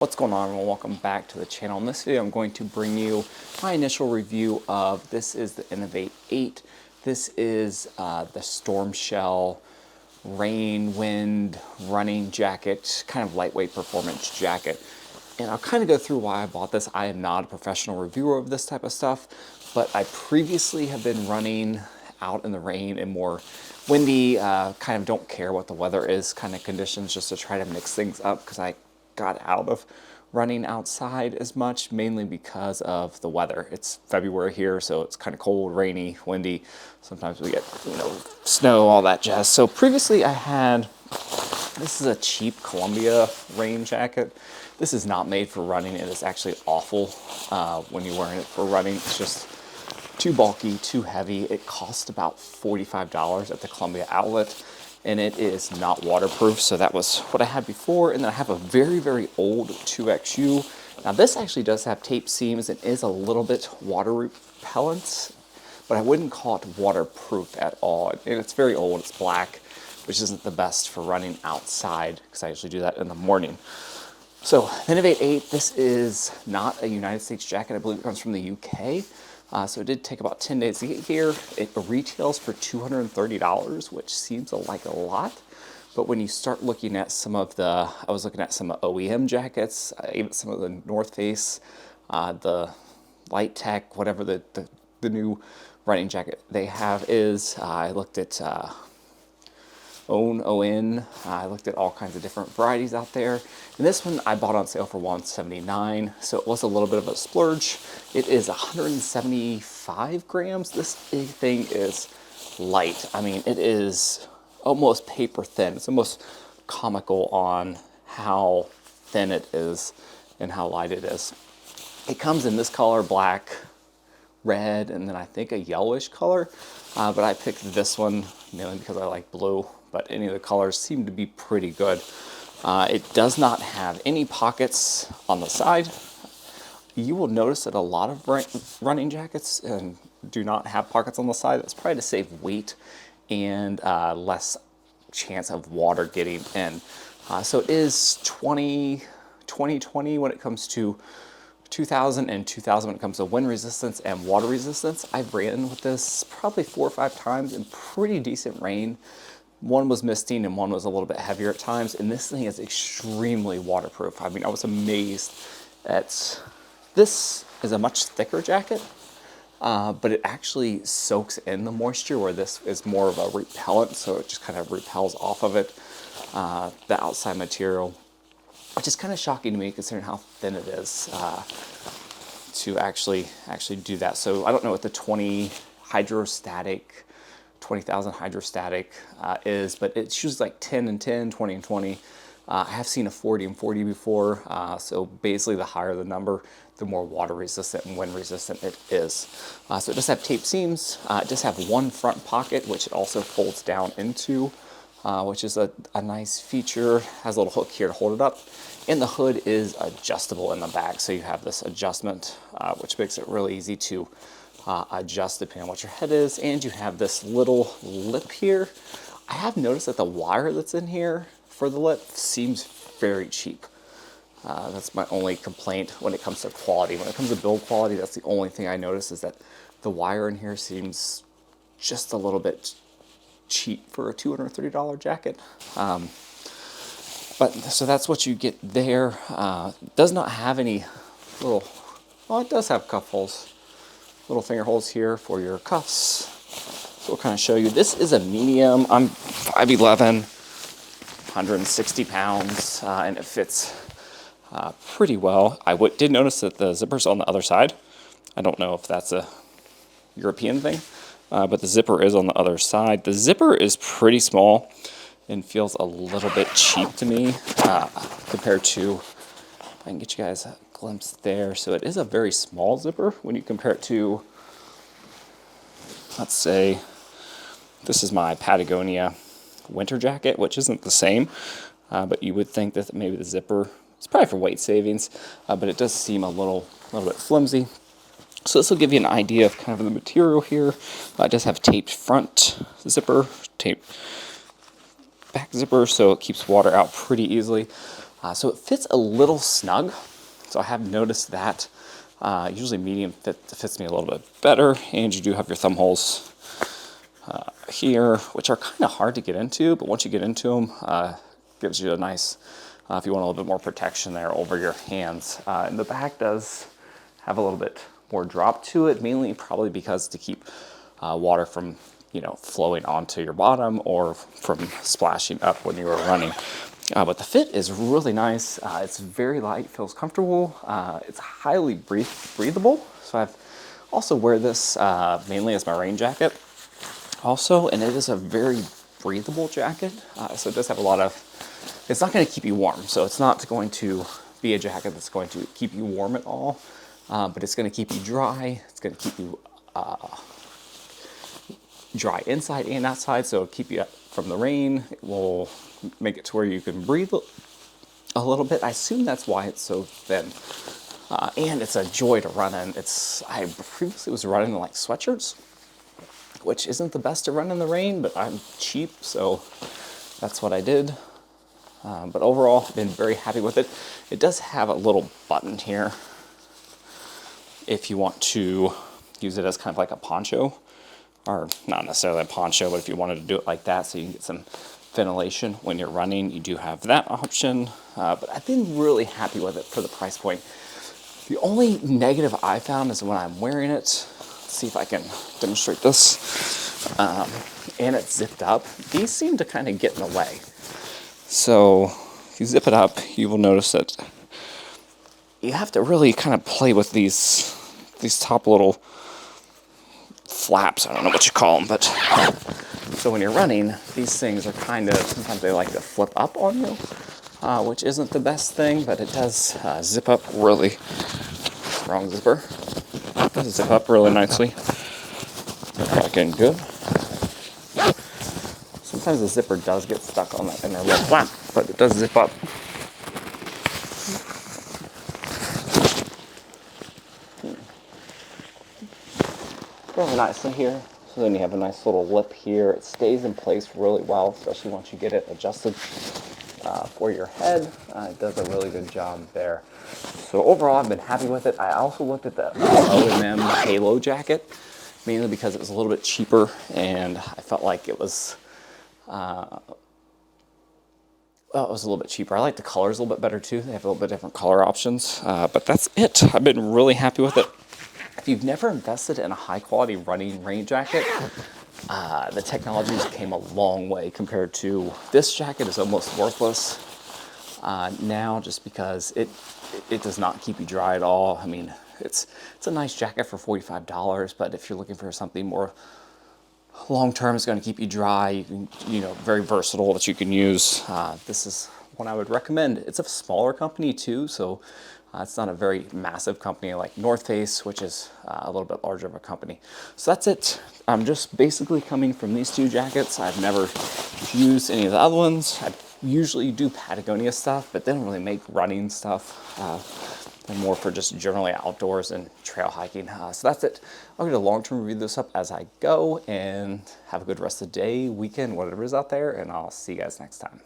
What's going on, everyone? Welcome back to the channel. In this video, I'm going to bring you my initial review of, this is the Inov8. This is the Stormshell rain, wind, running jacket, kind of lightweight performance jacket. And I'll kind of go through why I bought this. I am not a professional reviewer of this type of stuff, but I previously have been running out in the rain and more windy, kind of don't care what the weather is kind of conditions, just to try to mix things up, because I got out of running outside as much, mainly because of the weather. It's February here, so it's kind of cold, rainy, windy. Sometimes we get, snow, all that jazz. So previously I had, this is a cheap Columbia rain jacket. This is not made for running. It is actually awful when you're wearing it for running. It's just too bulky, too heavy. It cost about $45 at the Columbia outlet, and it is not waterproof. So that was what I had before. And then I have a very, very old 2XU. Now this actually does have tape seams and is a little bit water repellent, but I wouldn't call it waterproof at all. And it's very old, it's black, which isn't the best for running outside, because I usually do that in the morning. So the Inov8, this is not a United States jacket. I believe it comes from the UK. So it did take about 10 days to get here. It retails for $230, which seems like a lot. But when you start looking at some of the, I was looking at some OEM jackets, even some of the North Face, the Light Tech, whatever the new running jacket they have is, I looked at ON. I looked at all kinds of different varieties out there. And this one I bought on sale for $179, so it was a little bit of a splurge. It is 175 grams. This thing is light. I mean, it is almost paper thin. It's almost comical on how thin it is and how light it is. It comes in this color, black, red, and then I think a yellowish color. But I picked this one mainly because I like blue, but any of the colors seem to be pretty good. It does not have any pockets on the side. You will notice that a lot of running jackets do not have pockets on the side. That's probably to save weight and less chance of water getting in. So it is 2020 when it comes to 2000 and 2000 when it comes to wind resistance and water resistance. I've ran with this probably 4 or 5 times in pretty decent rain. One was misting and one was a little bit heavier at times, and this thing is extremely waterproof. I mean, I was amazed at, this is a much thicker jacket, but it actually soaks in the moisture, where this is more of a repellent, so it just kind of repels off of it, the outside material, which is kind of shocking to me considering how thin it is to actually do that. So I don't know what the 20,000 hydrostatic is, but it's usually like 10 and 10, 20 and 20. I have seen a 40 and 40 before, so basically the higher the number, the more water resistant and wind resistant it is. So it does have tape seams. It does have one front pocket, which it also folds down into, which is a nice feature. Has a little hook here to hold it up. And the hood is adjustable in the back, so you have this adjustment, which makes it really easy to adjust depending on what your head is. And you have this little lip here. I have noticed that the wire that's in here for the lip seems very cheap. That's my only complaint when it comes to quality. When it comes to build quality, that's the only thing I notice, is that the wire in here seems just a little bit cheap for a $230 jacket. But so that's what you get there. Does not have any little, well, it does have cuff holes, little finger holes here for your cuffs. So we'll kind of show you. This is a medium. I'm 5'11", 160 pounds, and it fits pretty well. I did notice that the zipper's on the other side. I don't know if that's a European thing, but the zipper is on the other side. The zipper is pretty small and feels a little bit cheap to me compared to, if I can get you guys a glimpse there. So it is a very small zipper when you compare it to, let's say, this is my Patagonia winter jacket, which isn't the same, but you would think that maybe the zipper is probably for weight savings, but it does seem a little bit flimsy. So this will give you an idea of kind of the material here. It does have taped front zipper, taped back zipper, so it keeps water out pretty easily. So it fits a little snug. So I have noticed that. Usually medium fits me a little bit better, and you do have your thumb holes here, which are kind of hard to get into, but once you get into them, gives you a nice, if you want a little bit more protection there over your hands. And the back does have a little bit more drop to it, mainly probably because to keep water from, flowing onto your bottom or from splashing up when you are running. But the fit is really nice. It's very light, feels comfortable. It's highly breathable. So I've also wear this mainly as my rain jacket also, and it is a very breathable jacket. So it does have a lot of, it's not going to keep you warm. So it's not going to be a jacket that's going to keep you warm at all, but it's going to keep you dry. It's going to keep you dry inside and outside. So it'll keep you from the rain. It will make it to where you can breathe a little bit. I assume that's why it's so thin. And it's a joy to run in. I previously was running in like sweatshirts, which isn't the best to run in the rain, but I'm cheap, so that's what I did. But overall, I've been very happy with it. It does have a little button here if you want to use it as kind of like a poncho, or not necessarily a poncho, but if you wanted to do it like that so you can get some ventilation when you're running, you do have that option. But I've been really happy with it for the price point. The only negative I found is when I'm wearing it. Let's see if I can demonstrate this. And it's zipped up. These seem to kind of get in the way. So if you zip it up, you will notice that you have to really kind of play with these top little flaps. I don't know what you call them, but so when you're running, these things are kind of, sometimes they like to flip up on you, which isn't the best thing, but it does zip up really, wrong zipper. It does zip up really nicely. Back in good. Sometimes the zipper does get stuck on that inner little flap, but it does zip up. Really nicely here. So then you have a nice little lip here. It stays in place really well, especially once you get it adjusted for your head. It does a really good job there. So overall, I've been happy with it. I also looked at the O&M Halo jacket, mainly because it was a little bit cheaper, and I felt like it was, well, it was a little bit cheaper. I like the colors a little bit better too. They have a little bit different color options, but that's it. I've been really happy with it. If you've never invested in a high-quality running rain jacket, the technologies came a long way compared to this jacket is almost worthless now, just because it does not keep you dry at all. I mean, it's a nice jacket for $45, but if you're looking for something more long-term, it's going to keep you dry. You can, very versatile that you can use. This is one I would recommend. It's a smaller company too, so it's not a very massive company like North Face, which is a little bit larger of a company. So that's it. I'm just basically coming from these two jackets. I've never used any of the other ones. I usually do Patagonia stuff, but they don't really make running stuff. They're more for just generally outdoors and trail hiking. So that's it. I'll get a long-term review this up as I go, and have a good rest of the day, weekend, whatever is out there, and I'll see you guys next time.